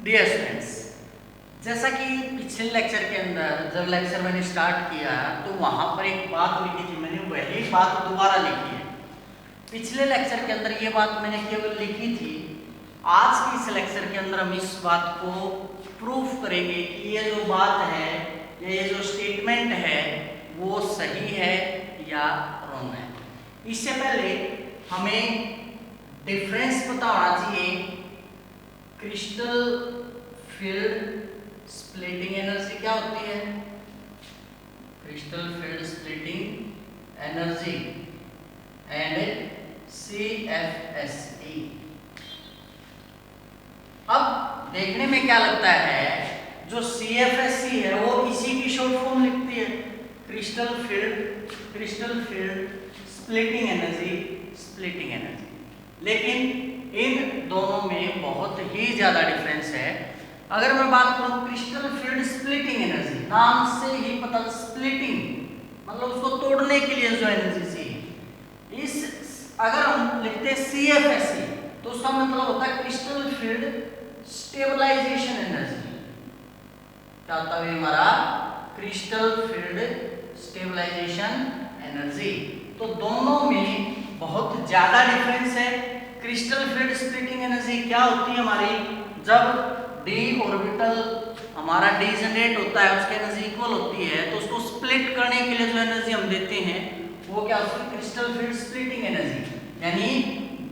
Dear students, जैसा कि पिछले लेक्चर के अंदर जब लेक्चर मैंने स्टार्ट किया तो वहाँ पर एक बात लिखी थी, मैंने वही बात दोबारा लिखी है। पिछले लेक्चर के अंदर ये बात मैंने केवल लिखी थी, आज की इस लेक्चर के अंदर हम इस बात को प्रूफ करेंगे कि ये जो बात है या ये जो स्टेटमेंट है वो सही है या रॉन्ग है। इससे पहले हमें डिफरेंस पता होना चाहिए क्रिस्टल फील्ड स्प्लिटिंग एनर्जी क्या होती है, crystal field splitting energy and CFSE। अब देखने में क्या लगता है, जो CFSE है वो इसी की शॉर्ट फॉर्म लिखती है, क्रिस्टल फील्ड स्प्लिटिंग एनर्जी। लेकिन इन दोनों में बहुत ही ज्यादा डिफरेंस है। अगर मैं बात करूं क्रिस्टल फील्ड स्प्लिटिंग एनर्जी, नाम से ही पता, स्प्लिटिंग मतलब उसको तोड़ने के लिए जो एनर्जी चाहिए, इस अगर हम लिखते हैं CFSE तो उसका मतलब होता है क्रिस्टल फील्ड स्टेबलाइजेशन एनर्जी। क्या होता है हमारा क्रिस्टल फील्ड स्टेबलाइजेशन एनर्जी। तो दोनों में बहुत ज्यादा डिफरेंस है। क्रिस्टल फील्ड स्प्लिटिंग एनर्जी क्या होती है हमारी, जब d ऑर्बिटल हमारा d जनरेट होता है, उसकी एनर्जी इक्वल होती है, तो उसको स्प्लिट करने के लिए जो एनर्जी हम देते हैं वो क्या होती है, क्रिस्टल फील्ड स्प्लिटिंग एनर्जी। यानी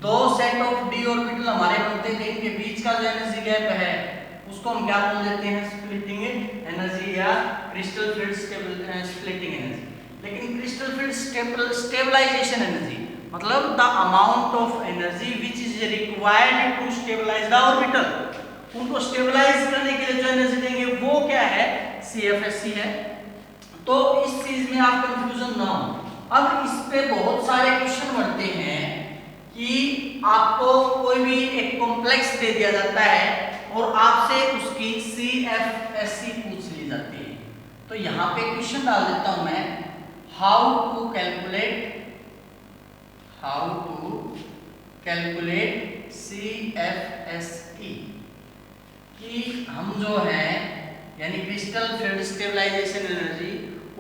दो सेट ऑफ d ऑर्बिटल हमारे बनते हैं, इनके बीच का जो एनर्जी गैप है उसको हम क्या बोल देते हैं, स्प्लिटिंग एनर्जी या क्रिस्टल फील्ड स्प्लिटिंग एनर्जी। लेकिन क्रिस्टल फील्ड स्टेबलाइजेशन एनर्जी मतलब the amount of energy which is required to stabilize the orbital, उनको स्टेबलाइज करने के लिए जो एनर्जी देंगे वो क्या है, CFSE है। तो इस चीज में आप कंफ्यूजन ना हो। अब इस पे बहुत सारे क्वेश्चन बनते हैं कि आपको कोई भी एक कॉम्प्लेक्स दे दिया जाता है और आपसे उसकी CFSE पूछ ली जाती है। तो यहाँ पे क्वेश्चन डाल देता हूं मैं, हाउ टू कैलकुलेट CFSE, कि हम जो है यानी क्रिस्टल फील्ड स्टेबलाइजेशन एनर्जी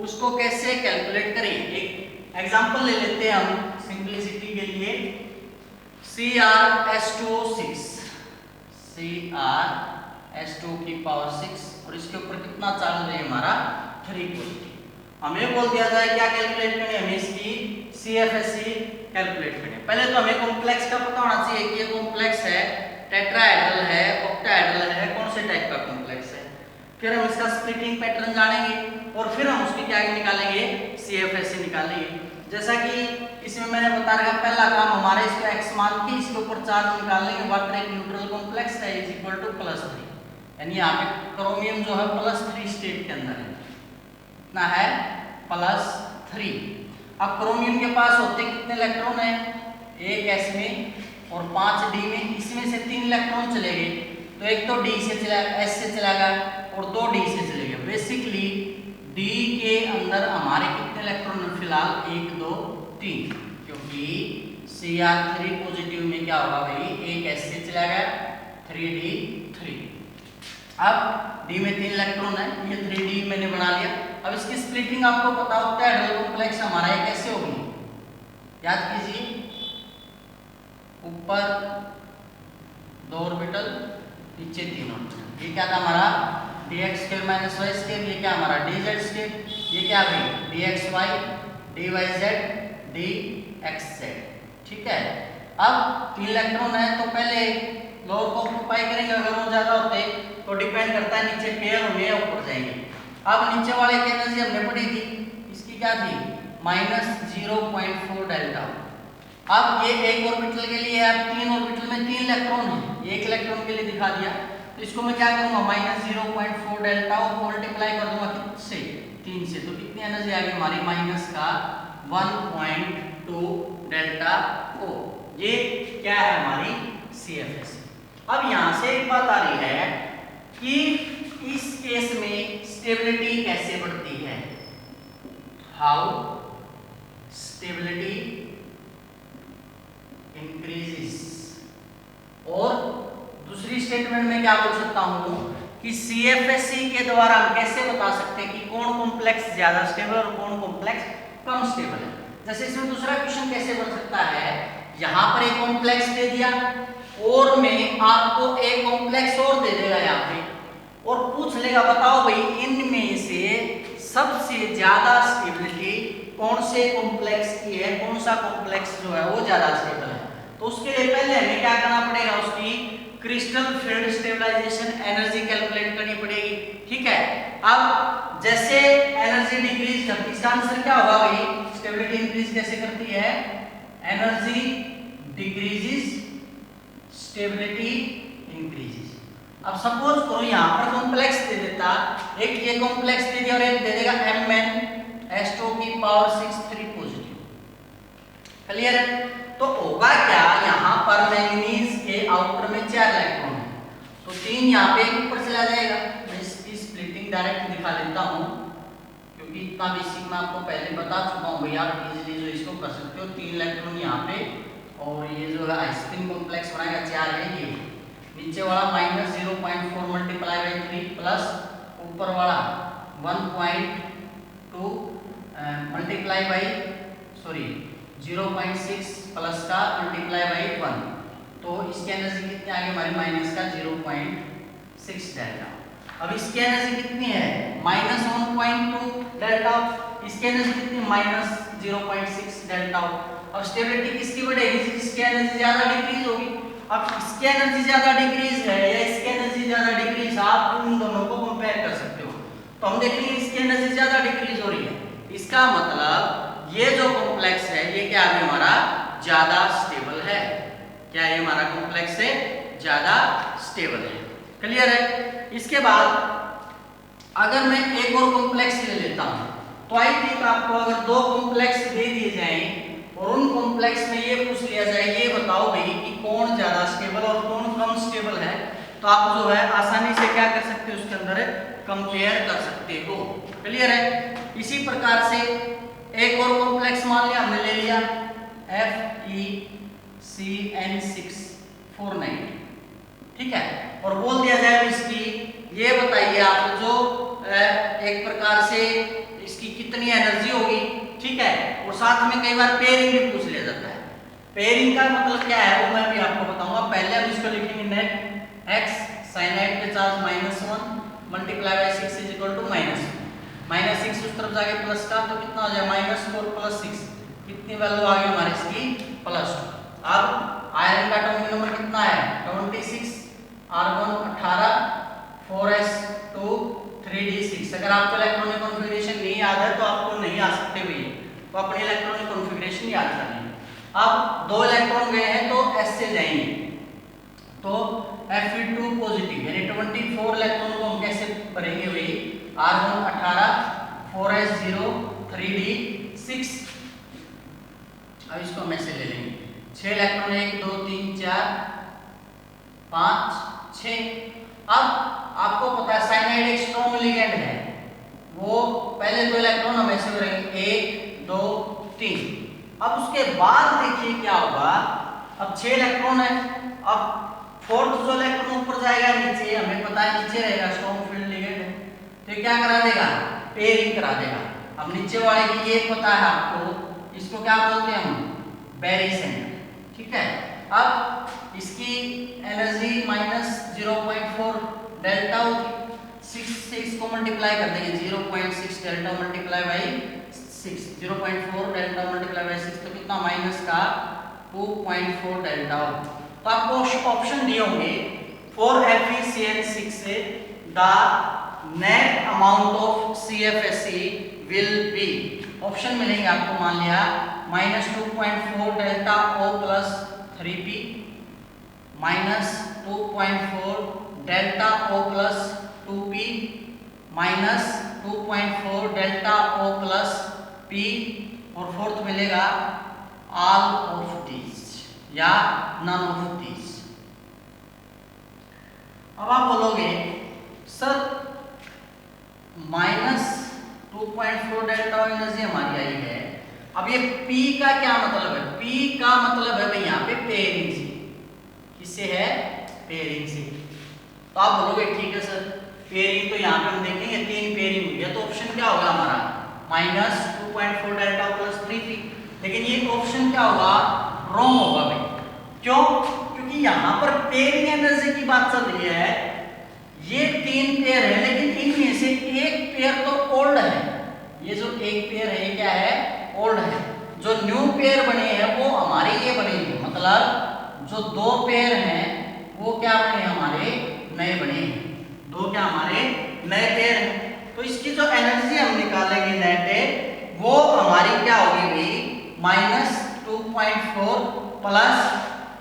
उसको कैसे कैलकुलेट करें। एक एग्जांपल ले लेते हैं हम सिंपलिसिटी के लिए, CrS2 की पावर 6 और इसके ऊपर कितना चार्ज है हमारा 3 वोल्ट। हमें बोल दिया जाए क्या कैलकुलेट करें, हमें इसकी CFSE कैलकुलेट करें। पहले तो हमें कॉम्प्लेक्स का पता होना चाहिए कि ये कॉम्प्लेक्स है, टेट्राहेड्रल है, ऑक्टाहेड्रल है, कौन से टाइप का कॉम्प्लेक्स है। फिर हम इसका स्प्लिटिंग पैटर्न जानेंगे और फिर हम उसकी क्या निकालेंगे, CFSE निकालेंगे। जैसा कि इसमें मैंने बता रखा, पहला काम हमारे इसको x मान के इसके ऊपर चार्ज निकालने के बाद एक न्यूट्रल कॉम्प्लेक्स है इज इक्वल टू +3, यानी यहाँ पे क्रोमियम जो है +3 स्टेट के अंदर है, कितना है +3। अब क्रोमियम के पास होते कितने इलेक्ट्रॉन है, एक s में और 5 d में, इसमें से 3 इलेक्ट्रॉन चले गए, तो एक तो d से चला, s से चला गया और 2 d से चले गए। बेसिकली d के अंदर हमारे कितने इलेक्ट्रॉन है फिलहाल, 1 2 3, क्योंकि Cr3 पॉजिटिव में क्या होगा भाई, एक s से चला गया 3d3। अब d में 3 इलेक्ट्रॉन है, ये 3d मैंने बना लिया। अब इसकी स्प्लिटिंग आपको पता होता है, ऑक्टाहेड्रल कॉम्प्लेक्स हमारा ये कैसे होगी, याद कीजिए, ऊपर 2 ऑर्बिटल नीचे 3 ऑर्बिटल। ये क्या था हमारा dx² - y², ये क्या हमारा dz², ये क्या भाई dxy dyz dxz। ठीक है, अब 3 इलेक्ट्रॉन है तो पहले लोअर को ऑक्यूपाई करेंगे, अगर वो ज्यादा होते तो डिपेंड करता है नीचे पेयर होंगे या ऊपर जाएंगे। अब नीचे वाले की एनर्जी हमने पढ़ी थी, इसकी क्या थी -0.4 डेल्टा। अब ये एक ऑर्बिटल के लिए, अब 3 ऑर्बिटल में 3 इलेक्ट्रॉन है, एक इलेक्ट्रॉन के लिए दिखा दिया, तो इसको मैं क्या करूंगा -0.4 डेल्टा और मल्टीप्लाई कर दूंगा किससे, 3 से, तो कितनी एनर्जी आ गई हमारी -1.2 डेल्टा O। ये क्या है हमारी CFSE। अब यहां से एक बात आ रही है कि इस केस में स्टेबिलिटी कैसे बढ़ती है, हाउ स्टेबिलिटी इंक्रीजेस और दूसरी स्टेटमेंट में क्या बोल सकता हूँ कि CFSE के द्वारा हम कैसे बता सकते हैं कि कौन कॉम्प्लेक्स ज्यादा स्टेबल और कौन कॉम्प्लेक्स कम स्टेबल है। जैसे इसमें दूसरा क्वेश्चन कैसे बन सकता है, यहाँ पर एक कॉम्प्लेक्स दे दिया और मैं आपको एक कॉम्प्लेक्स और दे देगा यहाँ पे और पूछ लेगा बताओ भाई इनमें से सबसे ज्यादा स्टेबिलिटी कौन से कॉम्प्लेक्स की है, कौन सा कॉम्प्लेक्स जो है वो ज्यादा स्टेबल है। तो उसके लिए पहले हमें क्या करना पड़ेगा, उसकी crystal field stabilization energy calculate करनी पड़ेगी। ठीक है, अब जैसे एनर्जी डिक्रीज करती है, इसका आंसर क्या होगा भाई, स्टेबिलिटी इंक्रीज कैसे करती है, एनर्जी डिक्रीजेस स्टेबिलिटी इंक्रीजेस। अब सपोज करो यहाँ पर कॉम्प्लेक्स दे देता, एक ये कॉम्प्लेक्स दे दिया और एक दे देगा MnS2 की पावर 6 3 पॉजिटिव। क्लियर है, तो होगा क्या, यहाँ पर मैंगनीज के आउटर में 4 इलेक्ट्रॉन है, तो 3 यहाँ पे ऊपर चला जाएगा। मैं इसकी स्प्लिटिंग डायरेक्ट दिखा लेता हूँ क्योंकि इतना बेसिक मैं आपको पहले बता चुका हूँ भैया, आप इजीली जो इसको कर सकते हो। 3 इलेक्ट्रॉन यहाँ पे और ये जो है आइसक्रीम कॉम्प्लेक्स बनाएगा 4 है, ये नीचे वाला -0.4 मल्टीप्लाई बाई 3 प्लस ऊपर वाला 1.2 मल्टीप्लाई बाई 0.6 प्लस का मल्टीप्लाई बाई 1, तो इसकी एनर्जी कितनी आ गई हमारी माइनस का 0.6 डेल्टा। अब इसकी एनर्जी कितनी है -1.2 डेल्टा, इसकी एनर्जी कितनी -0.6 डेल्टा। अब स्टेबिलिटी किसकी बढ़ेगी, इसकी एनर्जी ज्यादा डिक्रीज होगी। अब इसकी एनर्जी ज्यादा डिक्रीज है या इसकी एनर्जी ज्यादा डिक्रीज, आप उन दोनों को कंपेयर कर सकते हो। तो हम देखेंगे इसकी एनर्जी ज्यादा डिक्रीज हो रही है, इसका मतलब ये जो कॉम्प्लेक्स है ये क्या है हमारा ज्यादा स्टेबल है। क्या ये हमारा कॉम्प्लेक्स है ज्यादा स्टेबल है। क्लियर है। इसके बाद अगर मैं एक और कॉम्प्लेक्स ले लेता हूं तो आई थिंक आपको अगर 2 कॉम्प्लेक्स दे दिए जाएं और उन कॉम्प्लेक्स में ये पूछ लिया जाए ये बताओ भाई कि कौन ज्यादा स्टेबल और कौन कम स्टेबल है, तो आप जो है आसानी से क्या कर सकते हो, उसके अंदर कंपेयर कर सकते हो। क्लियर है। इसी प्रकार से एक और कॉम्प्लेक्स मान लिया हमने ले लिया FeCN649, ठीक है, और बोल दिया जाए इसकी ये बताइए आप जो एक प्रकार से इसकी कितनी एनर्जी होगी, ठीक है, और साथ में कई बार पेयरिंग भी पूछ लिया जाता है। पेयरिंग का मतलब क्या है वो मैं भी आपको बताऊंगा। पहले हम इसको लिखेंगे नेट x साइनाइड के charge -1 multiply by 6 is equal to -6 उस तरफ जाके प्लस का, तो कितना हो जाए -4 + 6, कितनी वैल्यू आ गई हमारी इसकी +2। अब आयरन का एटॉमिक नंबर कितना है 26, आर्गन 18, 4s2 3d6। अगर आपको इलेक्ट्रॉनिक कॉन्फ़िगरेशन नहीं याद है तो आपको नहीं आ सकते भैया, तो अपने इलेक्ट्रॉनिक कॉन्फ़िगरेशन याद कर लें। अब 2 इलेक्ट्रॉन गए हैं तो s से जाएंगे, तो Fe2 पॉजिटिव यानी 24 इलेक्ट्रॉन को हम कैसे भरेंगे भाई, आर्गन 18, 4s0 3d6। अब इसको हम ऐसे ले लेंगे 6 इलेक्ट्रॉन 1 2 3 4 5 6। अब आपको पता है साइनाइड एक स्ट्रॉन्ग लिगेंड है, वो पहले 2 इलेक्ट्रॉन हम ऐसे भरेंगे 1 2 3। अब उसके बाद देखिए क्या होगा, अब 6 इलेक्ट्रॉन है, अब फोर्थ जो इलेक्ट्रॉन ऊपर जाएगा नीचे, हमें पता है नीचे रहेगा स्ट्रॉन्ग फील्ड लिगेंड है, तो क्या करा देगा पेयरिंग करा देगा। अब नीचे वाले की ये पता है आपको, इसको क्या बोलते हैं हम बैरी सेंटर, ठीक है। अब इसकी एनर्जी -0.4 डेल्टा होगी, 6 से इसको मल्टीप्लाई कर देंगे 0.6 delta multiply by 6, 0.4 delta multiply by 6, तो कितना माइनस का 2.4 डेल्टा हो। तो आपको ऑप्शन दिए होंगे फॉर FeCN6 से the net amount of CFSE will be, option मिलेंगे आपको, मान लिया -2.4 delta O plus 3p, -2.4 delta O plus 2p, -2.4 delta O plus p, और फोर्थ मिलेगा ऑल ऑफ दीज या नन ऑफ दीज। अब आप बोलोगे सर -2.4 डेल्टा एनर्जी हमारी आई है, अब ये P का क्या मतलब है, P का मतलब है भाई यहाँ पे पेयरिंग से, किससे है पेयरिंग से। तो आप बोलोगे ठीक है सर, पेयरिंग तो यहाँ पे हम देखेंगे 3 पेयरिंग हुई है, तो ऑप्शन क्या होगा हमारा -2.4 डेल्टा प्लस 3p। लेकिन ये ऑप्शन क्या होगा, रॉन्ग होगा भाई। क्यों? क्योंकि यहाँ पर पेयरिंग एनर्जी की बात चल रही है, ये 3 पेयर है लेकिन इनमें से एक पेयर तो ओल्ड है। ये जो एक पेयर है ये क्या है, ओल्ड है। जो न्यू पेयर बने हैं वो हमारे ये बने हैं, मतलब जो 2 पेयर हैं वो क्या बने, हमारे नए बने हैं। 2 क्या हमारे नए पेयर हैं। तो इसकी जो एनर्जी हम निकालेंगे नेट, वो हमारी क्या होगी भाई, -2.4 प्लस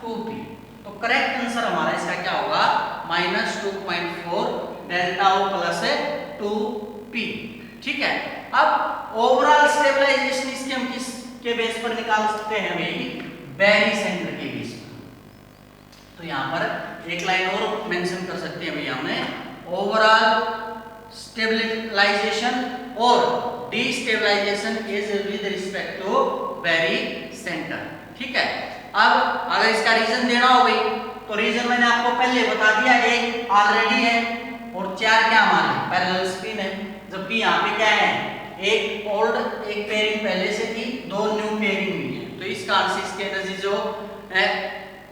2p। तो करेक्ट आंसर हमारा इसका क्या होगा, -2.4 डेल्टा O प्लस 2p। ठीक है। अब ओवरऑल स्टेबलाइजेशन इसके हम किस के बेस पर निकाल सकते हैं भाई, बैरी सेंटर के बेस पर। तो यहाँ पर एक लाइन और मेंशन कर सकते हैं भैया हमें, ओवरऑल स्टेबलाइजेशन और destabilization is with respect to barycentre. ठीक है। अब अगर इसका रीजन देना हो भाई, तो रीजन मैंने आपको पहले बता दिया, एक ऑलरेडी है और 4 क्या हमारे पैरेलल स्पिन है। जबकि यहाँ पे क्या है, एक ओल्ड एक पेयरिंग पहले से थी, 2 न्यू पेयरिंग हुई है। तो इस कारण से इसकी एनर्जी जो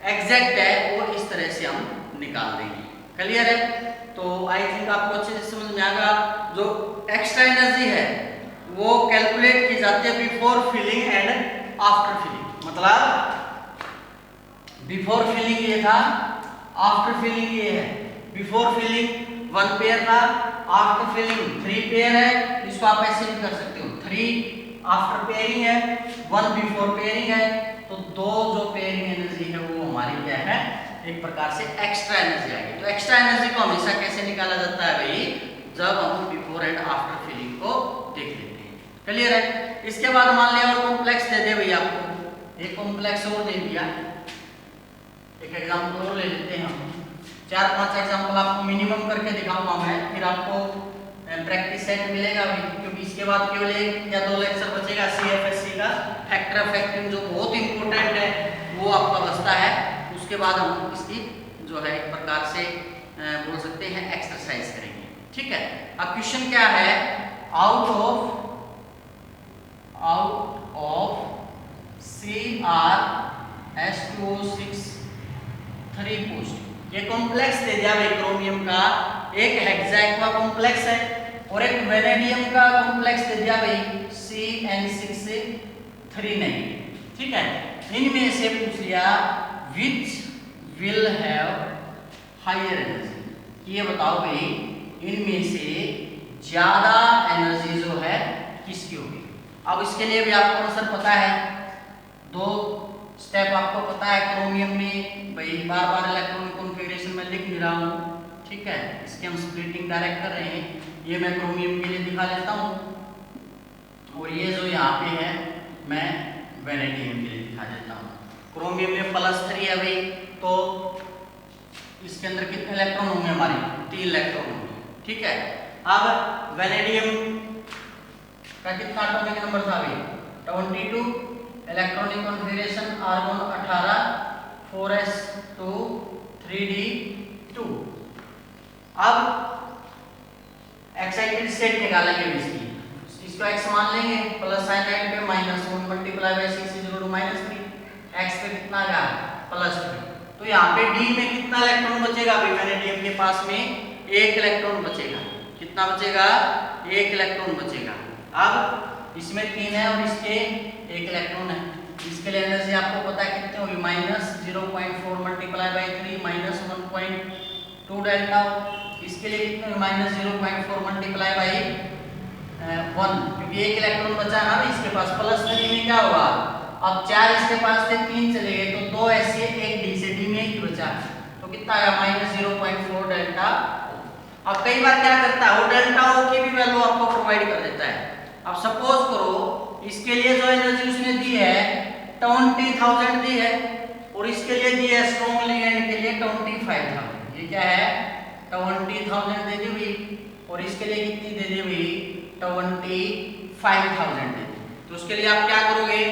एग्जैक्ट है वो इस तरह से हम निकाल देंगे। क्लियर है? तो आई थिंक आपको अच्छे से समझ में आएगा। जो एक्स्ट्रा एनर्जी है वो कैलकुलेट की जाती है before filling and after filling. मतलब बिफोर फिलिंग ये था, आफ्टर फिलिंग ये है। बिफोर फिलिंग 1 पेयर था, आफ्टर फिलिंग 3 पेयर है। इसको आप ऐसे भी कर सकते हो, 3 आफ्टर पेयरिंग है, 1 बिफोर पेयरिंग है। तो 2 जो पेयरिंग एनर्जी है वो हमारी क्या है, एक प्रकार से एक्स्ट्रा एनर्जी आएगी। तो एक्स्ट्रा एनर्जी को हमेशा कैसे निकाला जाता है भाई, जब हम बिफोर एंड आफ्टर फिलिंग को देख लेते हैं। क्लियर है? इसके बाद मान लिया और कॉम्प्लेक्स दे दे भैया आपको, एक कॉम्प्लेक्स और दे दिया। एक एग्जांपल और ले लेते हैं हम, 4-5 एग्जांपल आपको मिनिमम करके दिखाऊंगा मैं, फिर आपको प्रैक्टिस सेट मिलेगा भी। क्योंकि इसके बाद केवल 1 या 2 लेक्चर बचेगा CFSC का। फैक्टर ऑफ फैक्टरिंग जो बहुत इंपॉर्टेंट है वो आपका बचता है। उसके बाद हम इसकी जो है एक प्रकार से बोल सकते हैं एक्सरसाइज करेंगे। ठीक है। अब क्वेश्चन क्या है, आउट ऑफ CrH2O6 3 पॉजिटिव, ये कॉम्प्लेक्स दे दिया भाई क्रोमियम का, एक हेक्सा का कॉम्प्लेक्स है और एक वेनेडियम का कॉम्प्लेक्स दे दिया भाई CN6 3 नेगेटिव। ठीक है। इनमें से पूछ लिया which will have higher energy, ये बताओ भाई इनमें से ज्यादा एनर्जी जो है किसकी होगी। अब इसके लिए भी आपको आंसर पता है, 2 स्टेप आपको पता है। क्रोमियम में भाई बार बार इलेक्ट्रॉनिक कॉन्फ़िगरेशन में लिख नहीं रहा हूँ। ठीक है। इसके हम स्प्लिटिंग डायरेक्ट कर रहे हैं, ये मैं क्रोमियम के लिए दिखा लेता हूँ और ये जो यहाँ पे है मैं वेनेडियम के लिए दिखा देता हूँ। क्रोमियम में +3 है भाई, तो इसके अंदर कितने इलेक्ट्रॉन होंगे हमारे, 3 इलेक्ट्रॉन होंगे। ठीक है। अब वेनेडियम का कितना एटॉमिक नंबर था भाई, 22, electronic configuration argon 18, 4s2 3d2। अब एक्साइटेड स्टेट निकालेंगे इसकी, इसको x मान लेंगे, प्लस साइन साइड पे -1 multiply by 6 is equal to -3, x पे कितना आ गया +3। तो यहाँ पे d में कितना इलेक्ट्रॉन बचेगा अभी, वेनेडियम के पास में 1 इलेक्ट्रॉन बचेगा। कितना बचेगा, 1 इलेक्ट्रॉन बचेगा। अब इसमें 3 है और इसके 1 इलेक्ट्रॉन है। इसके लिए एनर्जी आपको पता है कितनी होगी, -0.4 मल्टीप्लाई बाय 3 -1.2 डेल्टा। इसके लिए कितने, -0.4 मल्टीप्लाई बाय 1, क्योंकि 1 इलेक्ट्रॉन बचा है ना इसके पास। +3 में क्या होगा, अब 4 इसके पास से 3 चले गए तो 2 ऐसे 1 डी से डी में 1 बचा, तो कितना आया -0.4 डेल्टा। अब कई बार क्या करता है वो डेल्टा ओ की भी वैल्यू आपको प्रोवाइड कर देता है। अब सपोज करो इसके लिए जो एनर्जी उसने दी है 20,000 दी है और इसके लिए दी है स्ट्रॉन्ग लिगेंड के लिए 25,000। ये क्या है, 20,000 दे दी हुई और इसके लिए कितनी दे दी हुई, 25,000 दे दी। तो उसके लिए आप क्या करोगे,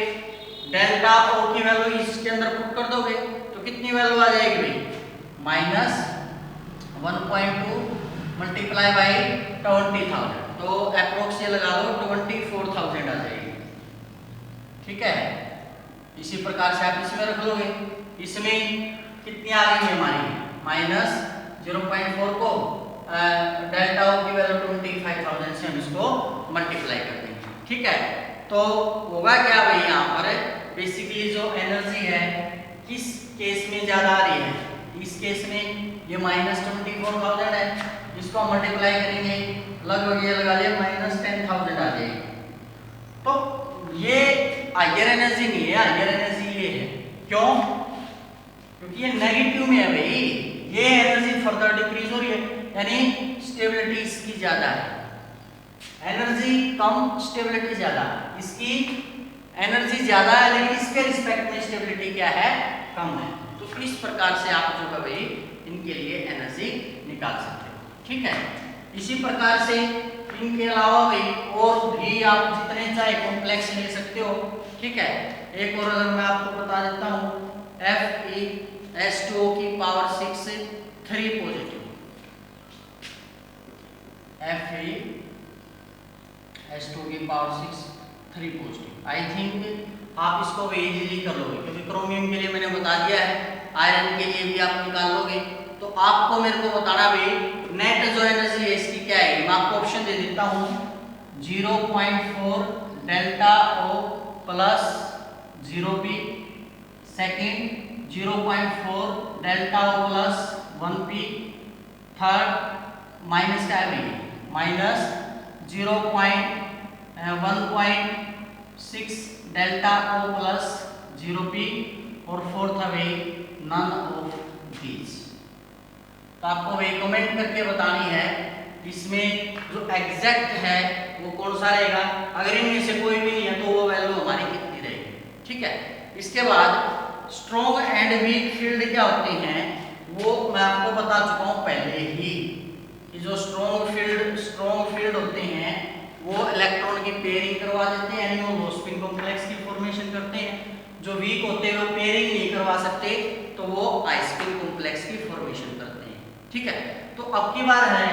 डेल्टा ओ की वैल्यू इसके अंदर पुट कर दोगे तो कितनी वैल्यू आ जाएगी भाई, माइनस 1.2 मल्टीप्लाई बाई 20,000, तो अप्रोक्स ये लगा लो 24,000 आ जाएगी। ठीक है, इसी प्रकार से आप इसमें रख लोगे। इसमें कितनी आ गई हमारी, माइनस 0.4 को डेल्टा ओ की वैल्यू 25,000 से हम इसको मल्टीप्लाई कर देंगे। ठीक है, तो होगा क्या भाई, यहाँ पर बेसिकली जो एनर्जी है किस केस में ज्यादा आ रही है, इस केस में ये माइनस 24,000 है, इसको हम मल्टीप्लाई करेंगे लगभग ये लगा लिया माइनस 10,000 आ जाएगी। तो ये हायर एनर्जी नहीं है, हायर एनर्जी ये है। क्यों? क्योंकि ये नेगेटिव में है भाई, ये एनर्जी फर्दर डिक्रीज हो रही है, यानी स्टेबिलिटी इसकी ज्यादा है, एनर्जी कम स्टेबिलिटी ज्यादा। इसकी एनर्जी ज्यादा है लेकिन इसके रिस्पेक्ट में स्टेबिलिटी क्या है, कम है। तो इस प्रकार से आप जो है भाई इनके लिए एनर्जी निकाल सकते हो। ठीक है, इसी प्रकार से इनके अलावा भाई और भी आप जितने चाहे कॉम्प्लेक्स ले सकते हो। ठीक है, एक और अगर मैं आपको बता देता हूँ, FeS2O की पावर 6 3 पॉजिटिव, FeS2O की पावर 6 3 पॉजिटिव। आई थिंक आप इसको भी इजीली कर लोगे, क्योंकि क्रोमियम के लिए मैंने बता दिया है, आयरन के लिए भी आप निकाल लोगे। तो आपको मेरे को बताना भाई नेट जो एनर्जी है इसकी क्या है। मैं आपको ऑप्शन दे देता हूँ, 0.4 delta O plus 0p, second 0.4 delta O plus 1p, third minus क्या है, minus 1.6 delta O plus 0p, और फोर्थ है नन ऑफ दीज। तो आपको भाई कमेंट करके बतानी है इसमें जो एग्जैक्ट है वो कौन सा रहेगा। अगर इनमें से कोई भी नहीं है तो वो वैल्यू हमारी कितनी रहेगी। ठीक है, इसके बाद स्ट्रॉन्ग एंड वीक फील्ड क्या होते हैं वो मैं आपको बता चुका हूं पहले ही, कि जो स्ट्रॉन्ग फील्ड होते हैं वो इलेक्ट्रॉन की पेयरिंग करवा देते हैं, यानी वो लो स्पिन कॉम्प्लेक्स की फॉर्मेशन करते हैं। जो वीक होते हैं वो पेयरिंग नहीं करवा सकते, तो वो हाई स्पिन कॉम्प्लेक्स की फॉर्मेशन करते हैं। ठीक है, तो अब की बार है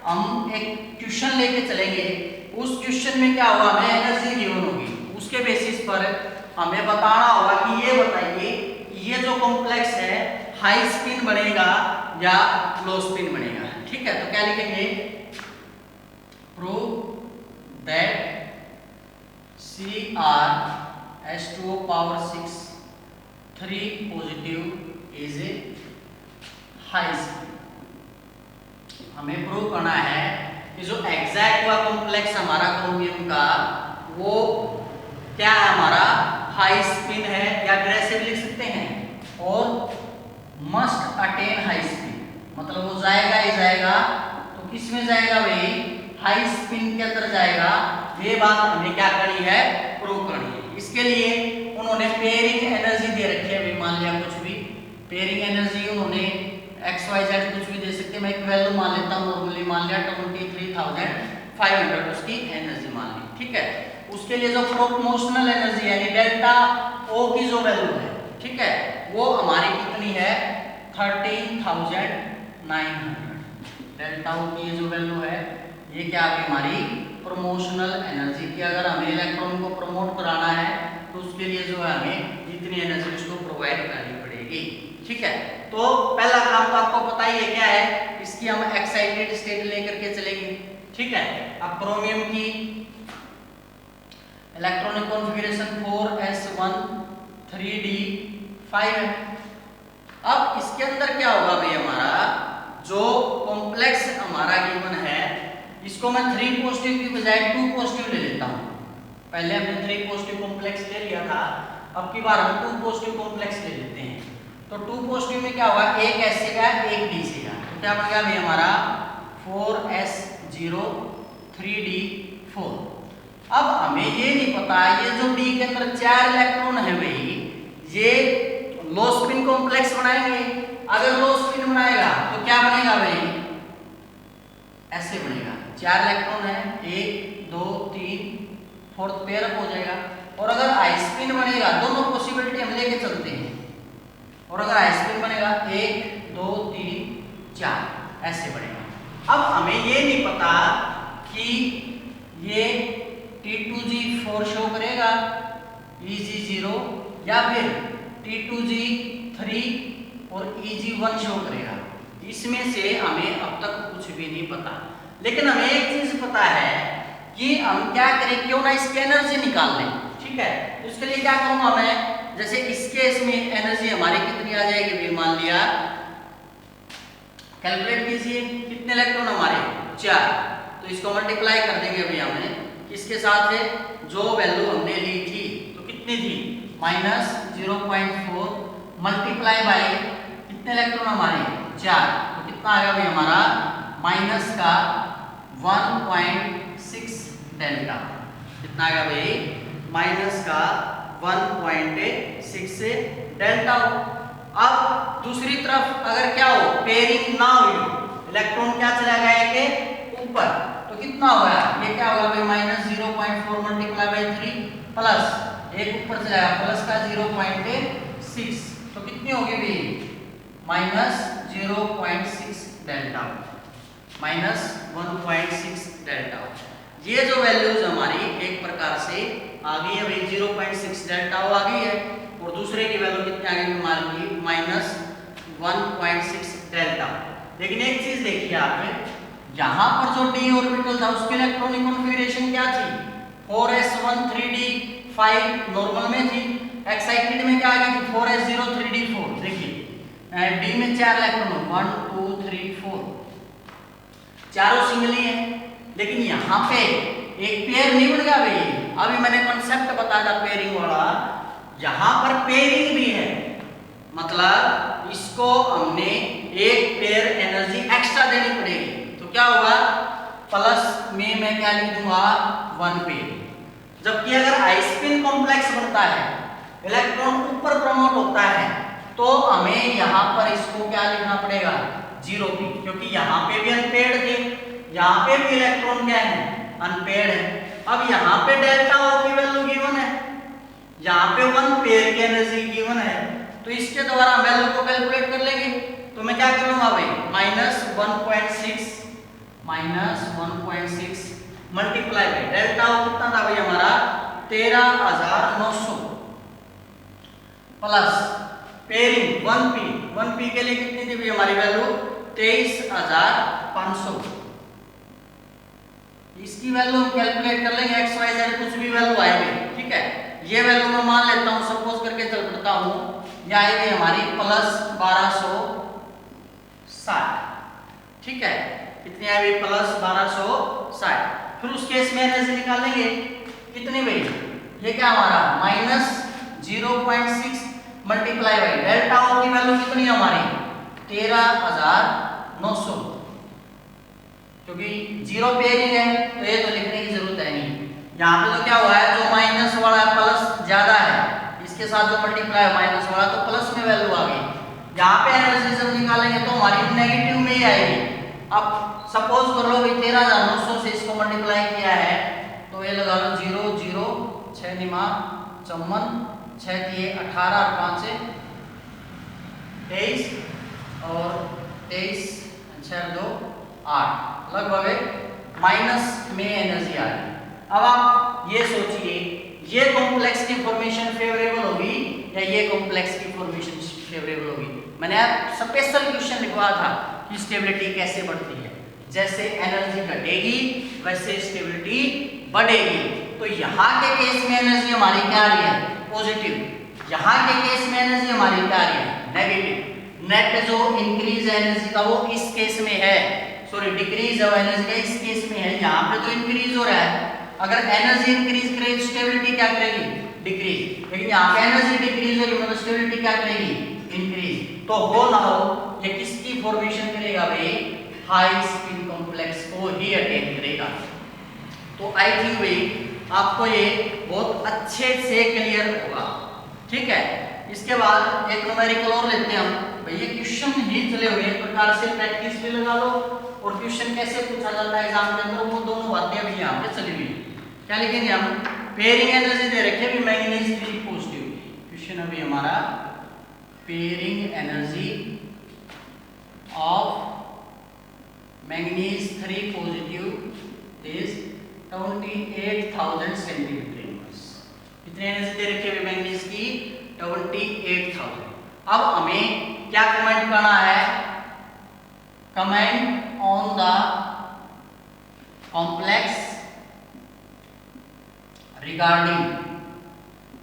हम एक क्वेश्चन लेके चलेंगे, उस क्वेश्चन में क्या होगा, हमें एनर्जी गिवन होगी, उसके बेसिस पर हमें बताना होगा कि ये बताइए ये जो कॉम्प्लेक्स है हाई स्पिन बनेगा या लो स्पिन बनेगा। ठीक है, तो क्या लिखेंगे, prove that CrH2O power 6 3 positive is a high spin. हमें प्रूव करना है कि जो एग्जैक्ट हुआ कॉम्प्लेक्स हमारा क्रोमियम का वो क्या है, हमारा हाई स्पिन है, या अग्रेसिव लिख सकते हैं, और मस्ट अटेन हाई स्पिन, मतलब वो जाएगा ही जाएगा। तो किस में जाएगा भाई, हाई स्पिन के अंदर जाएगा। ये बात हमें क्या करनी है, प्रूव करनी है। इसके लिए उन्होंने पेयरिंग एनर्जी दे रखी है भाई, मान लिया कुछ भी पेयरिंग एनर्जी उन्होंने XYZ कुछ भी दे सकते हैं, मैं एक वैल्यू मान लेता हूँ नॉर्मली, मान लिया 23,500 उसकी एनर्जी मान ली। ठीक है, उसके लिए जो प्रोपोर्शनल एनर्जी यानी डेल्टा ओ की जो वैल्यू है, ठीक है, वो हमारी कितनी है, 13,900। डेल्टा ओ की जो वैल्यू है ये क्या आ गई हमारी प्रोमोशनल एनर्जी की। अगर हमें इलेक्ट्रॉन को प्रमोट कराना है तो उसके लिए जो है हमें इतनी एनर्जी उसको प्रोवाइड करनी पड़ेगी। ठीक है, तो पहला काम तो आपको पता ही है क्या है, इसकी हम एक्साइटेड स्टेट लेकर के चलेंगे। ठीक है, अब क्रोमियम की इलेक्ट्रॉनिक कॉन्फ़िगरेशन 4s1 3d5 है। अब इसके अंदर क्या होगा भाई, हमारा जो कॉम्प्लेक्स हमारा गिवन है इसको मैं 3 पॉजिटिव की बजाय 2 पॉजिटिव ले लेता हूं। पहले हमने 3 पॉजिटिव कॉम्प्लेक्स ले लिया था, अब की बार हम 2 पॉजिटिव कॉम्प्लेक्स ले लेते हैं। तो 2 पॉजिटिव में क्या होगा, एक S से का एक D से का, तो क्या बन गया भाई हमारा 4s0 3d4। अब हमें ये नहीं पता ये जो D के अंदर 4 इलेक्ट्रॉन है भाई, ये लो स्पिन कॉम्प्लेक्स बनाएंगे। अगर लो स्पिन बनाएगा तो क्या बनेगा भाई, ऐसे बनेगा, 4 इलेक्ट्रॉन है, 1 2 3 फोर्थ पेयर अप हो जाएगा। और अगर हाई स्पिन बनेगा, दोनों पॉसिबिलिटी हम लेके चलते हैं, और अगर हाई स्पिन बनेगा 1 2 2 3 4 ऐसे बढ़ेगा। अब हमें ये नहीं पता कि ये T2G4 शो करेगा EG0 या फिर T2G3 और EG1 शो करेगा। इसमें से हमें अब तक कुछ भी नहीं पता, लेकिन हमें एक चीज पता है कि हम क्या करें, क्यों ना इसकी एनर्जी निकाल लें। ठीक है, तो इसके लिए क्या करूंगा मैं, जैसे इस केस में एनर्जी हमारी कितनी आ जाएगी भी, मान लिया कैलकुलेट कीजिए कितने इलेक्ट्रॉन हमारे 4, तो इसको मल्टीप्लाई कर देंगे भैया हमें किसके साथ है, जो वैल्यू हमने ली थी तो कितनी थी -0.4 मल्टीप्लाई बाय कितने इलेक्ट्रॉन हमारे 4, तो कितना आएगा भाई हमारा माइनस का 1.6 डेल्टा। कितना आएगा भाई माइनस का 1.6 डेल्टा। अब दूसरी तरफ अगर क्या हो, पेयरिंग ना हुई, इलेक्ट्रॉन क्या चला गया के ऊपर, तो कितना होगा, ये क्या होगा भाई -0.4 मल्टीप्लाई बाय 3 प्लस एक ऊपर चला गया प्लस का 0.6, तो कितनी होगी भाई -0.6 डेल्टा, -1.6 डेल्टा। ये जो वैल्यूज हमारी एक प्रकार से आ गई है भाई 0.6 डेल्टा आ गई है, और दूसरे की वैल्यू कितनी आ गई मान ली -1.6 डेल्टा। लेकिन एक चीज देखिए आप, यहाँ पर जो d ऑर्बिटल था उसकी इलेक्ट्रॉनिक कॉन्फ़िगरेशन क्या थी, 4s1 3d 5 नॉर्मल में थी, एक्साइटेड में क्या आ गई थी 4s0 3d 4। देखिए d में 4 इलेक्ट्रॉन 1 2 3 4 चारों सिंगल ही है, लेकिन यहाँ पे एक पेयर नहीं बन गया भाई। अभी मैंने कॉन्सेप्ट बताया था पेयरिंग वाला, यहाँ पर पेयरिंग भी है, मतलब इसको हमने एक पेयर एनर्जी एक्स्ट्रा देनी पड़ेगी, तो क्या होगा प्लस में मैं क्या लिख दूंगा 1 पेयर। जबकि अगर हाई स्पिन कॉम्प्लेक्स बनता है, इलेक्ट्रॉन ऊपर प्रमोट होता है, तो हमें यहाँ पर इसको क्या लिखना पड़ेगा 0 p, क्योंकि यहाँ पे भी अनपेयर्ड थे, यहाँ पे भी इलेक्ट्रॉन क्या है अनपेयर्ड है। अब यहाँ पे डेल्टा O की वैल्यू गिवन है, यहाँ पे 1 पेयर की एनर्जी गिवन है, तो इसके द्वारा वैल्यू को कैलकुलेट कर लेंगे। तो मैं क्या करूंगा भाई -1.6 मल्टीप्लाई बाय डेल्टा O कितना था भाई हमारा 13,900 प्लस पेयरिंग 1p के लिए कितनी थी भाई हमारी वैल्यू 23,500। इसकी वैल्यू हम कैलकुलेट कर लेंगे, एक्स वाई जेड कुछ भी वैल्यू आएगी। ठीक है, ये वैल्यू मैं मान लेता हूँ, सपोज करके चल पड़ता हूँ, ये आएगी हमारी +1260। ठीक है, कितनी आएगी +1260। फिर उस केस में एनर्जी निकालेंगे कितनी भाई, ये क्या हमारा -0.6 मल्टीप्लाई बाय डेल्टा O की वैल्यू कितनी है हमारी 13,900, क्योंकि 0 पेयरिंग है तो ये तो लिखने की जरूरत है नहीं। यहाँ पे तो क्या हुआ है, जो माइनस वाला प्लस ज्यादा है, इसके साथ जो मल्टीप्लाई माइनस वाला तो प्लस में वैल्यू आ गई। यहाँ पे एनर्जी जब निकालेंगे तो हमारी नेगेटिव में ही आएगी। अब सपोज कर लो भाई 13,900 से इसको मल्टीप्लाई किया है, तो ये लगा लो 0 0 6 निमा 54 6 दिए 18 और 5 से 23 और 23 6 2 8, लगभग माइनस में एनर्जी आ गई। अब आप ये सोचिए, ये कॉम्प्लेक्स की फॉर्मेशन फेवरेबल होगी या ये कॉम्प्लेक्स की फॉर्मेशन फेवरेबल होगी। मैंने आप स्पेशल क्वेश्चन लिखवाया था कि स्टेबिलिटी कैसे बढ़ती है, जैसे एनर्जी घटेगी वैसे स्टेबिलिटी बढ़ेगी। तो यहाँ के केस में एनर्जी हमारी क्या आ रही है पॉजिटिव, यहाँ के केस में एनर्जी हमारी क्या आ रही है नेगेटिव। नेट जो इंक्रीज एनर्जी का वो इस केस में है, सॉरी डिक्रीज ऑफ एनर्जी का इस केस में है, यहाँ पे तो इंक्रीज हो रहा है। अगर एनर्जी इंक्रीज करे तो स्टेबिलिटी क्या करेगी डिक्रीज, लेकिन यहाँ पे एनर्जी डिक्रीज हो रही है मतलब स्टेबिलिटी क्या करेगी इंक्रीज। तो हो ना हो ये किसकी फॉर्मेशन करेगा भाई, हाई स्पिन कॉम्प्लेक्स को ही अटेन करेगा। तो आई थिंक भाई आपको ये बहुत अच्छे से क्लियर होगा। ठीक है, इसके बाद एक न्यूमेरिकल और लेते हैं हम भाई, ये क्वेश्चन ही चले हुए एक प्रकार से प्रैक्टिस भी लगा लो और क्वेश्चन कैसे पूछा जाता है एग्जाम के अंदर, वो दोनों बातें अभी यहाँ पे चली हुई। क्या लिखेंगे हम, पेयरिंग एनर्जी दे रखे भी मैंगनीज 3 पॉजिटिव। क्वेश्चन अभी हमारा pairing energy of manganese 3 positive is 28,000 centimeter inverse। कितनी एनर्जी दे रखी है मैंगनीज की? 28,000। अब हमें क्या कमेंट करना है? Comment on the complex regarding,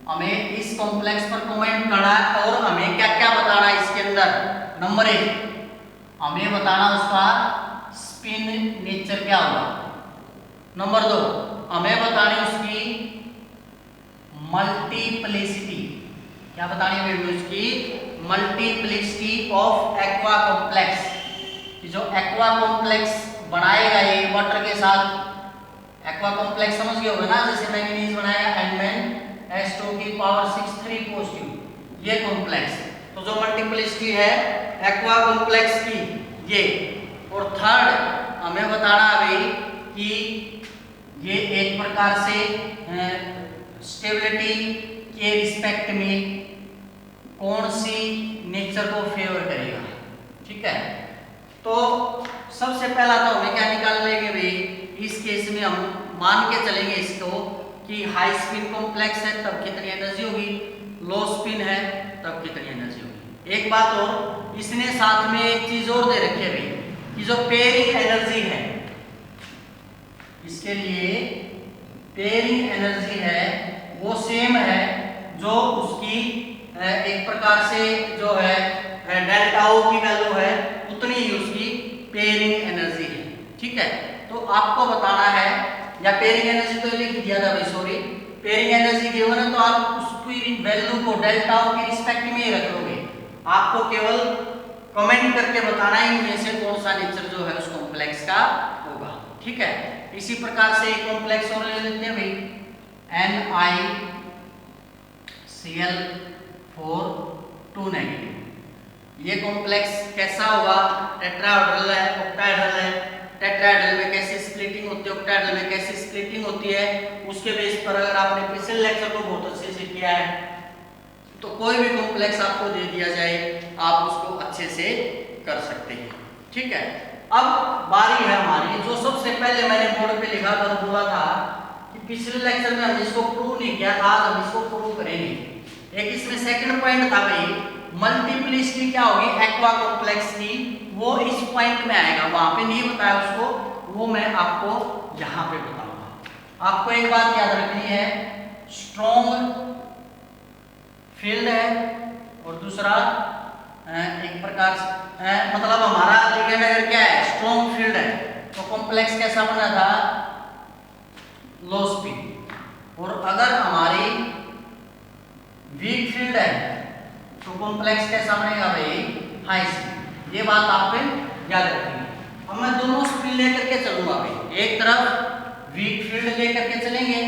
हमें इस कॉम्प्लेक्स पर कमेंट करना है और हमें क्या क्या बताना है इसके अंदर। नंबर 1 हमें बताना उसका स्पिन नेचर क्या होगा। नंबर 2 हमें बतानी उसकी मल्टीप्लिसिटी, क्या बतानी है उसकी? मल्टीप्लिसिटी ऑफ एक्वा कॉम्प्लेक्स, कि जो एक्वा कॉम्प्लेक्स बनाएगा ये वाटर के साथ, एक्वा कॉम्प्लेक्स समझ गए होगा ना, जैसे मैंगनीज बनाएगा Mn2 की पावर 6 3 पॉजिटिव, ये कॉम्प्लेक्स। तो जो मल्टीप्लिसिटी है एक्वा कॉम्प्लेक्स की ये। और थर्ड हमें बताना अभी कि ये एक प्रकार से स्टेबिलिटी के रिस्पेक्ट में कौन सी नेचर को फेवर करेगा। ठीक है, तो सबसे पहला तो हमें क्या निकाल लेंगे भाई, इस केस में हम मान के चलेंगे इसको कि हाई स्पिन कॉम्प्लेक्स है तब कितनी एनर्जी होगी, लो स्पिन है तब कितनी एनर्जी होगी। एक बात और, इसने साथ में एक चीज और दे रखी है भाई कि जो पेयरिंग एनर्जी है, इसके लिए पेयरिंग एनर्जी है वो सेम है जो उसकी एक प्रकार से जो है डेल्टा ओ की वैल्यू है उतनी ही उसकी पेयरिंग एनर्जी है। ठीक है, तो आपको बताना है, या पेयरिंग एनर्जी तो लिख दिया था भाई, सॉरी, पेयरिंग एनर्जी गिवन है तो आप उसकी वैल्यू को डेल्टा ओ के रिस्पेक्ट में ही रख लोगे। आपको केवल कमेंट करके बताना है इनमें से कौन सा नेचर जो है उस कॉम्प्लेक्स का होगा। ठीक है, इसी प्रकार से एक कॉम्प्लेक्स और ले लेते हैं भाई, NiCl4 2 नेगेटिव। ये कॉम्प्लेक्स कैसा होगा? टेट्राहेड्रल है, ऑक्टाहेड्रल है। टेट्राहेड्रल में कैसे स्प्लिटिंग होती है, ऑक्टाहेड्रल में कैसे स्प्लिटिंग होती है, उसके बेस पर अगर आपने पिछले लेक्चर को बहुत अच्छे से किया है तो कोई भी कॉम्प्लेक्स आपको दे दिया जाए आप उसको अच्छे से कर सकते हैं। ठीक है, अब बारी है हमारी, जो सबसे पहले मैंने बोर्ड पे लिखा था और बोला था कि पिछले लेक्चर में हमने इसको प्रूव नहीं किया, आज हम इसको प्रूव करेंगे। एक इसमें सेकंड पॉइंट था भाई, मल्टीप्लिसिटी क्या होगी एक्वा कॉम्प्लेक्स की, वो इस पॉइंट में आएगा, वहां पे नहीं बताया उसको, वो मैं आपको यहां पे बताऊंगा। आपको एक बात याद रखनी है, स्ट्रॉन्ग फील्ड है और दूसरा एक प्रकार से मतलब हमारा लिगेंड अगर क्या है स्ट्रॉन्ग फील्ड है तो कॉम्प्लेक्स कैसा बना था? लो स्पिन। और अगर हमारी वीक फील्ड है तो कॉम्प्लेक्स कैसा बनेगा भाई? High spin. ये बात आप याद रखिए। अब मैं दोनों स्पिन लेकर के चलूंगा भाई, एक तरफ वीक फील्ड लेकर के चलेंगे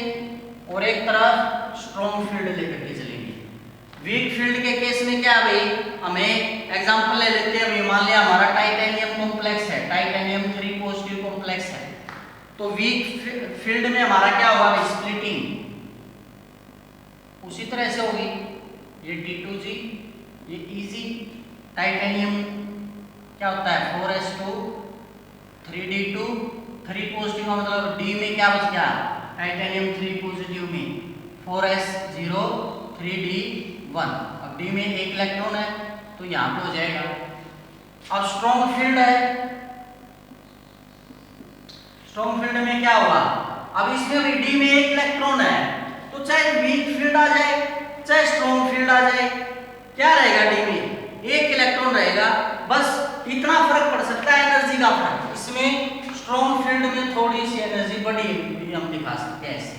और एक तरफ स्ट्रॉन्ग फील्ड लेकर के चलेंगे। वीक फील्ड के केस में क्या भाई, हमें एग्जांपल ले लेते हैं। अभी मान लिया हमारा टाइटेनियम कॉम्प्लेक्स है, टाइटेनियम 3 पॉजिटिव कॉम्प्लेक्स है, तो वीक फील्ड में हमारा क्या होगा भाई? स्प्लिटिंग उसी तरह से होगी। ये D2G, ये Eg, टाइटेनियम क्या होता है 4s2 3d2, 3 पॉजिटिव का मतलब D में क्या बच गया? टाइटेनियम 3 पॉजिटिव में 4s0 3d1। अब D में एक इलेक्ट्रॉन है तो यहाँ पे हो जाएगा। अब स्ट्रॉन्ग फील्ड है, स्ट्रॉन्ग फील्ड में क्या होगा? अब इसमें भी D में एक इलेक्ट्रॉन है तो चाहे वीक फील्ड आ जाए चाहे स्ट्रॉन्ग फील्ड आ जाए, क्या रहेगा? D में एक इलेक्ट्रॉन रहेगा, बस इतना फर्क पड़ सकता है एनर्जी का फर्क। इसमें स्ट्रॉन्ग फील्ड में थोड़ी सी एनर्जी बढ़ी भी हम दिखा सकते हैं ऐसे,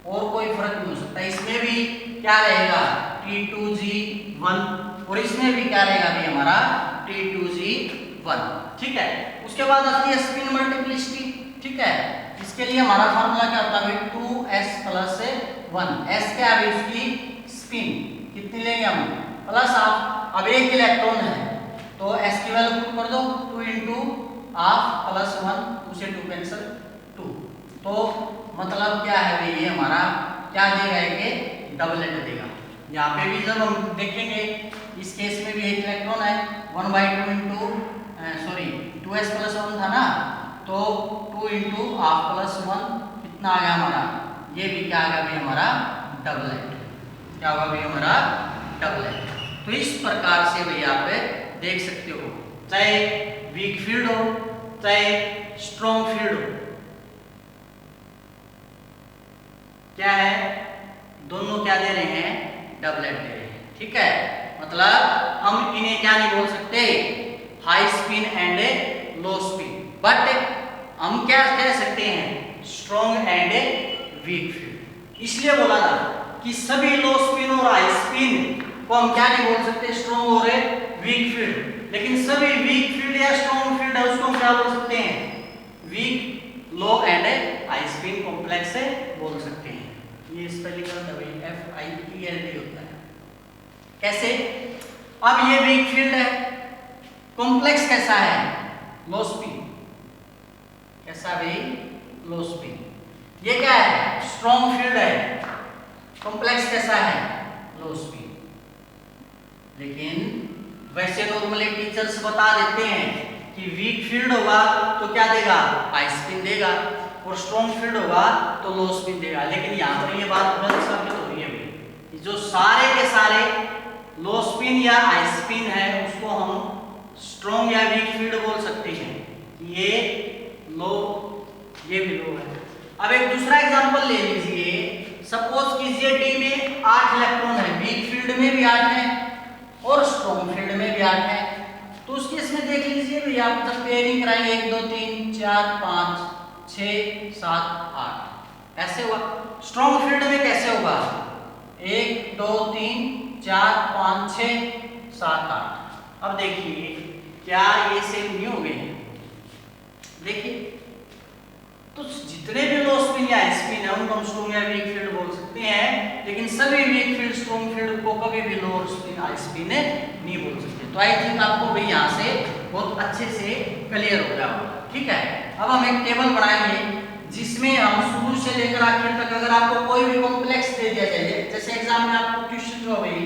और कोई फर्क नहीं हो सकता। इसमें भी क्या रहेगा? T2G1 और इसमें भी क्या रहेगा भी हमारा? T2G1। ठीक है, उसके बाद आती है स्पिन मल्टीप्लिसिटी। ठीक है, इसके लिए हमारा फार्मूला क्या होता है? 2s+1। s क्या है उसकी? स्पिन कितनी लेंगे हम? Plus half. अब एक इलेक्ट्रॉन है तो s की वैल्यू पुट कर दो, 2 × हाफ प्लस 1, उसे 2 कैंसिल 2। तो मतलब क्या है भाई, ये हमारा क्या देगा? एक डबलेट देगा। यहाँ पे भी जब हम देखेंगे इस केस में भी एक इलेक्ट्रॉन है, 1/2 × 2s प्लस 1 था ना, तो 2 इंटू हाफ प्लस 1 कितना आ गया हमारा, ये भी क्या आ गया भाई हमारा डबलेट, क्या होगा भाई हमारा डबलेट। तो इस प्रकार से भाई आप देख सकते हो, चाहे वीक फील्ड हो चाहे स्ट्रॉन्ग फील्ड हो, क्या है दोनों क्या दे रहे हैं, डबलेट दे रहे हैं। ठीक है, मतलब हम इन्हें क्या नहीं बोल सकते, high spin and low spin, but हम क्या कह सकते हैं, स्ट्रॉन्ग एंड वीक फील्ड। इसलिए बोला था कि सभी लो स्पिन और हाई स्पिन को हम क्या नहीं बोल सकते, स्ट्रॉन्ग और वीक फील्ड, लेकिन सभी वीक फील्ड या स्ट्रॉन्ग फील्ड है उसको हम क्या बोल सकते हैं, weak low and high spin complex से बोल सकते हैं। ये स्पेलिंग FIELD होता है। कैसे, अब ये वीक फील्ड है, कॉम्प्लेक्स कैसा है, लो स्पिन, कैसा भाई लो स्पिन। ये क्या है, स्ट्रॉन्ग फील्ड है, कॉम्प्लेक्स कैसा है, लो स्पिन। लेकिन वैसे नॉर्मली टीचर्स बता देते हैं कि वीक फील्ड होगा तो क्या देगा, हाई स्पिन देगा, और स्ट्रॉन्ग फील्ड होगा तो लो स्पिन देगा। लेकिन यहाँ पर ये बात गलत साबित हो रही है भाई, जो सारे के सारे लो स्पिन या हाई स्पिन है उसको हम स्ट्रॉन्ग या वीक फील्ड बोल सकते हैं। ये लो, ये भी लो है। अब एक दूसरा एग्जांपल ले लीजिए, सपोज कीजिए डी में 8 इलेक्ट्रॉन है, वीक फील्ड में भी 8 है और स्ट्रॉन्ग फील्ड में भी 8 है। तो उस केस में देख लीजिए भैया, आप जब पेयरिंग कराएंगे 1 2 3 4 5 6 7 8 ऐसे हुआ। स्ट्रॉन्ग फील्ड में कैसे होगा, 1 2 3 4 5 6 7 8। अब देखिए क्या ये सेम नहीं हो गए, देखिए तो जितने भी लो स्पिन या स्पिन है उनको हम स्ट्रॉन्ग या वीक फील्ड बोल सकते हैं, लेकिन सभी वीक फील्ड स्ट्रॉन्ग फील्ड को कभी भी लो स्पिन हाई स्पिन नहीं बोल सकते। तो आई थिंक आपको भाई यहाँ से बहुत अच्छे से क्लियर हो गया होगा। ठीक है, अब हम एक टेबल बनाएंगे जिसमें हम शुरू से लेकर आखिर तक अगर आपको कोई भी कॉम्प्लेक्स दे दिया जाए, जैसे एग्जाम में आपको क्वेश्चन जो भाई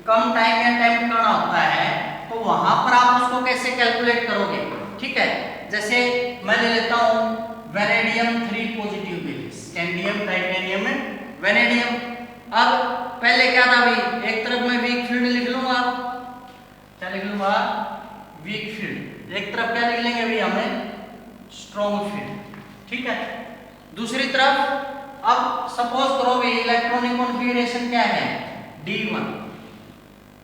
कम टाइम में अटेम्प्ट करना होता है, तो वहां पर आप उसको कैसे कैलकुलेट करोगे। ठीक है, जैसे मैं ले लेता हूँ vanadium 3 positive base, scandium titanium vanadium. अब पहले क्या था भाई, एक तरफ मैं वीक फील्ड लिख लूंगा, क्या लिख लूंगा, वीक फील्ड, एक तरफ क्या लिख लेंगे भाई हमें, स्ट्रॉन्ग फील्ड। ठीक है, दूसरी तरफ अब सपोज करो भाई इलेक्ट्रॉनिक कॉन्फ़िगरेशन क्या है, D1,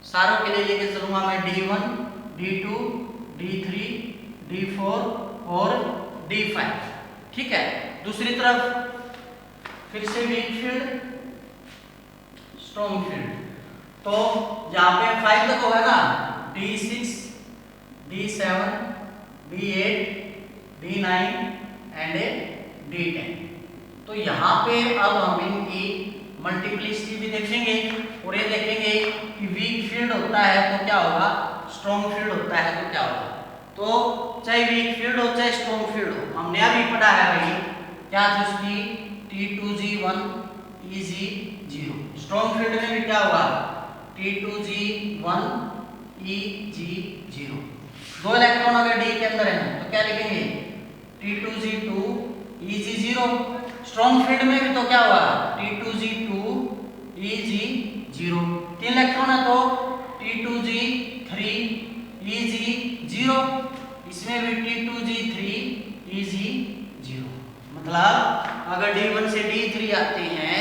सारों के लिए लेके चलूंगा मैं D1 D2 D3 D4 और D5। ठीक है, दूसरी तरफ फिर से वीक फील्ड स्ट्रॉन्ग फील्ड, तो यहाँ पे 5 तक होगा ना, D6 D7 D8 D9 and D10। तो यहाँ पे अब हम इनकी मल्टीप्लिसिटी भी देखेंगे और ये देखेंगे कि वीक फील्ड होता है तो क्या होगा, स्ट्रॉन्ग फील्ड होता है तो क्या होगा। तो चाहे वीक फील्ड हो चाहे स्ट्रॉन्ग फील्ड हो, हमने अभी पढ़ा है भाई क्या थी उसकी, T2G1 EG0। स्ट्रॉन्ग फील्ड में भी क्या होगा, T2G1 EG0। 2 इलेक्ट्रॉन अगर D के अंदर है तो क्या लिखेंगे, T2G2 EG0। स्ट्रॉन्ग फील्ड में भी तो क्या होगा, T2G2 EG0। 3 इलेक्ट्रॉन है तो T2G3 EG0, इसमें भी T2G3 EG0। मतलब अगर D1 से D3 आते हैं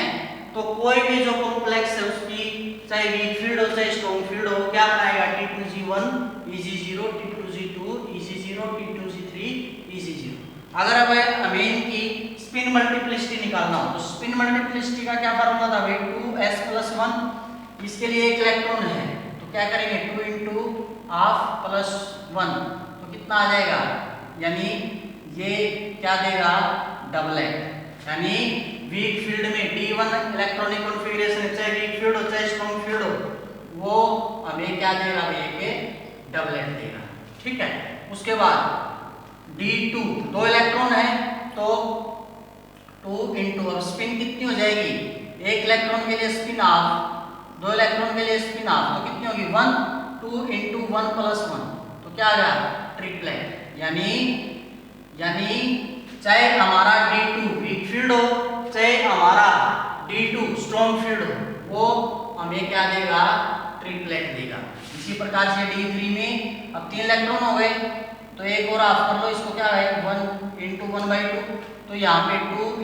तो कोई भी जो कॉम्प्लेक्स है उसकी चाहे वीक फील्ड हो चाहे स्ट्रॉन्ग फील्ड हो, क्या बनाएगा, T2G1 EG0 T2G2 EG0 T2G3 EG0। अगर अब हमें इनकी स्पिन मल्टीप्लिसिटी निकालना हो तो स्पिन मल्टीप्लिसिटी का क्या फार्मूला था भाई, 2s + 1। इसके लिए एक इलेक्ट्रॉन है तो क्या करेंगे, 2 × हाफ + 1 तो कितना आ जाएगा, यानी ये क्या देगा, डबलेट। यानी वीक फील्ड में D1 इलेक्ट्रॉनिक कॉन्फ़िगरेशन चाहे वीक फील्ड हो चाहे स्ट्रॉन्ग फील्ड हो, वो हमें क्या देगा भाई, एक डबलेट देगा। ठीक है, उसके बाद D2 2 इलेक्ट्रॉन है तो 2 × अब स्पिन कितनी हो जाएगी, एक इलेक्ट्रॉन के लिए स्पिन हाफ, 2 इलेक्ट्रॉन के लिए स्पिन हाफ, तो कितनी होगी, 1 2 × 1 + 1 तो क्या आ गया, ट्रिपलेट। यानी चाहे हमारा D2 वीक फील्ड हो, चाहे हमारा D2 स्ट्रॉन्ग फील्ड हो, वो हमें क्या देगा, ट्रिपलेट देगा। इसी प्रकार से D3 में अब 3 इलेक्ट्रॉन हो गए, तो एक और हाफ कर लो, इसको क्या है 1 × 1/2, तो यहाँ पे 2 ×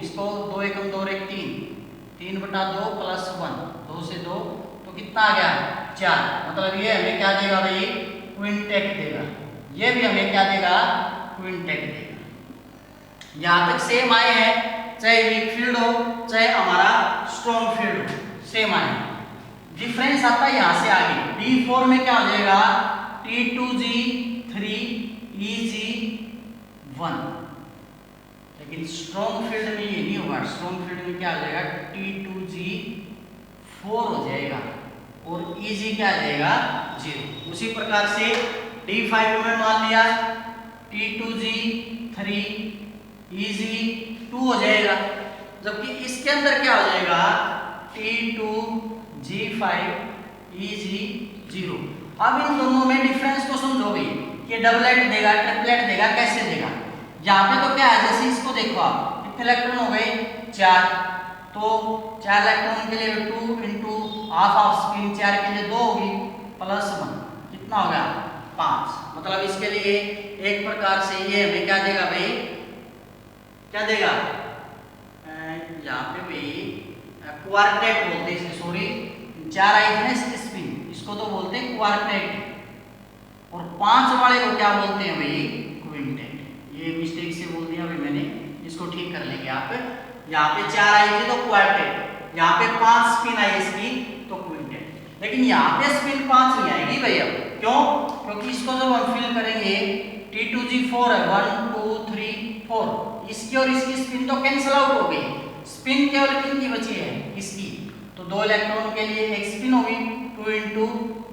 इसको 2 एकम 2 एक 3/2 + 1, 2 से 2 तो कितना आ गया 4। मतलब ये हमें क्या देगा भाई, क्विंटेट देगा। ये भी हमें क्या देगा, क्विंटेट देगा। यहाँ तक सेम आए हैं, चाहे वीक फील्ड हो चाहे हमारा स्ट्रॉन्ग फील्ड हो, सेम आए। डिफरेंस आता है यहाँ से आगे। D4 में क्या हो जाएगा, T2G3 EG1, लेकिन स्ट्रॉन्ग फील्ड में ये नहीं होगा। स्ट्रॉन्ग फील्ड में क्या हो जाएगा, T2G4 हो जाएगा और EG क्या आ जाएगा 0। उसी प्रकार से D5 में मान लिया T2G3 EG2 हो जाएगा, जबकि इसके अंदर क्या हो जाएगा T2G5 EG0। अब इन दोनों में डिफरेंस को समझो भाई, कि डबलेट देगा ट्रिपलेट देगा, कैसे देगा। यहाँ पे तो क्या है, जैसे इसको देखो आप, कितने इलेक्ट्रॉन हो गए 4, तो 4 इलेक्ट्रॉन के लिए 2 × हाफ स्पिन, 4 के लिए 2 होगी +1, कितना हो गया 5। मतलब इसके लिए एक प्रकार से ये हमें क्या देगा भाई, क्या देगा, यहाँ पे भाई क्वार्टेट बोलते हैं, सॉरी 4 आई थे इसके स्पिन, इसको तो बोलते हैं क्वार्टेट, और 5 वाले को क्या बोलते हैं भाई, क्विंटेट। ये मिस्टेक से बोल दिया भाई मैंने, इसको ठीक कर लेंगे आप। यहाँ पे 4 आई थी तो क्वार्टेट, यहाँ पे 5 स्पिन आई इसकी तो क्विंटेट। लेकिन यहाँ पे स्पिन 5 नहीं आएगी भाई, अब क्यों, क्योंकि इसको जब हम फिल करेंगे T2G4 है 1 2 3 4, इसकी और इसकी स्पिन तो कैंसिल आउट हो गई, स्पिन केवल कितनी बची है, इसकी। तो 2 इलेक्ट्रॉन के लिए एक स्पिन होगी, 2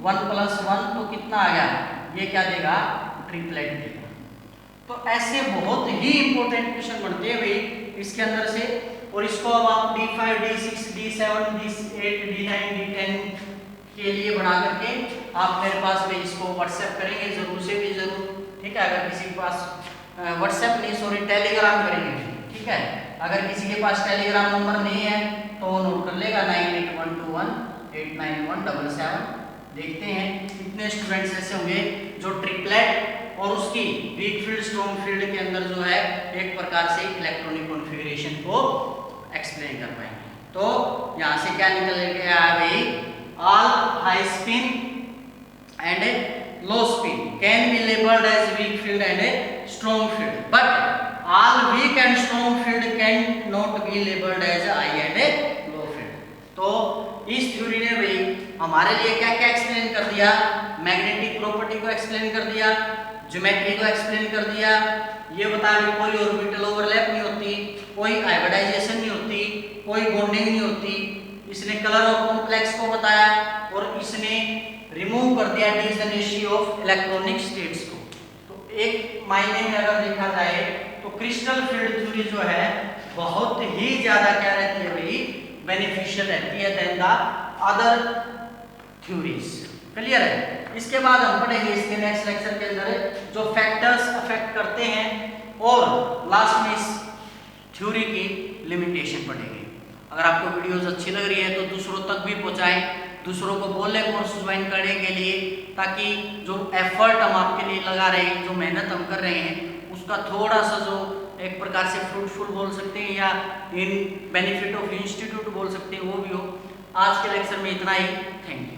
× 1 + 1 तो कितना आ गया, ये क्या देगा, ट्रिपलेट देगा। तो ऐसे बहुत ही इंपॉर्टेंट क्वेश्चन बनते हैं भाई इसके अंदर से। और इसको अब आप D5 D6 D7 D8 D9 D10 के लिए बना करके आप मेरे पास भी इसको व्हाट्सएप करेंगे जरूर से भी जरूर, ठीक है। अगर किसी के पास व्हाट्सएप नहीं, सॉरी टेलीग्राम करेंगे, ठीक है। अगर किसी के पास टेलीग्राम नंबर नहीं है तो नोट कर लेगा 9812189177। देखते हैं कितने स्टूडेंट्स ऐसे होंगे जो ट्रिपलेट और उसकी वीक फील्ड स्ट्रॉन्ग फील्ड के अंदर जो है एक प्रकार से इलेक्ट्रॉनिक कॉन्फ़िगरेशन को एक्सप्लेन कर पाएंगे। तो यहाँ से क्या निकल के आया भाई, all high spin and low spin can be labelled as weak field and strong field, but all weak and strong field can not be labelled as high and low field. तो इस थ्योरी ने भाई हमारे लिए क्या क्या explain कर दिया, मैग्नेटिक प्रॉपर्टी को एक्सप्लेन कर दिया, ज्योमेट्री को एक्सप्लेन कर दिया, ये बता कि कोई ऑर्बिटल ओवरलैप नहीं होती, कोई हाइब्रिडाइजेशन नहीं होती, कोई बॉन्डिंग नहीं होती। इसने कलर ऑफ कॉम्प्लेक्स को बताया और इसने रिमूव कर दिया डिजनरेसी ऑफ इलेक्ट्रॉनिक स्टेट्स को। तो एक मायने में अगर देखा जाए तो क्रिस्टल फील्ड थ्योरी जो है बहुत ही ज्यादा क्या रहती है भाई, बेनिफिशियल रहती है then the other theories. Clear है। इसके बाद हम पढ़ेंगे इसके नेक्स्ट लेक्चर के अंदर जो फैक्टर्स अफेक्ट करते हैं और लास्ट में इस थ्योरी की लिमिटेशन पढ़ेंगे। अगर आपको वीडियोस अच्छी लग रही है तो दूसरों तक भी पहुंचाएं, दूसरों को बोलें कोर्स ज्वाइन करने के लिए, ताकि जो एफर्ट हम आपके लिए लगा रहे हैं, जो मेहनत हम कर रहे हैं, उसका थोड़ा सा जो एक प्रकार से फ्रूटफुल बोल सकते हैं या इन बेनिफिट ऑफ इंस्टीट्यूट बोल सकते हैं वो भी हो। आज के लेक्चर में इतना ही। Thank you.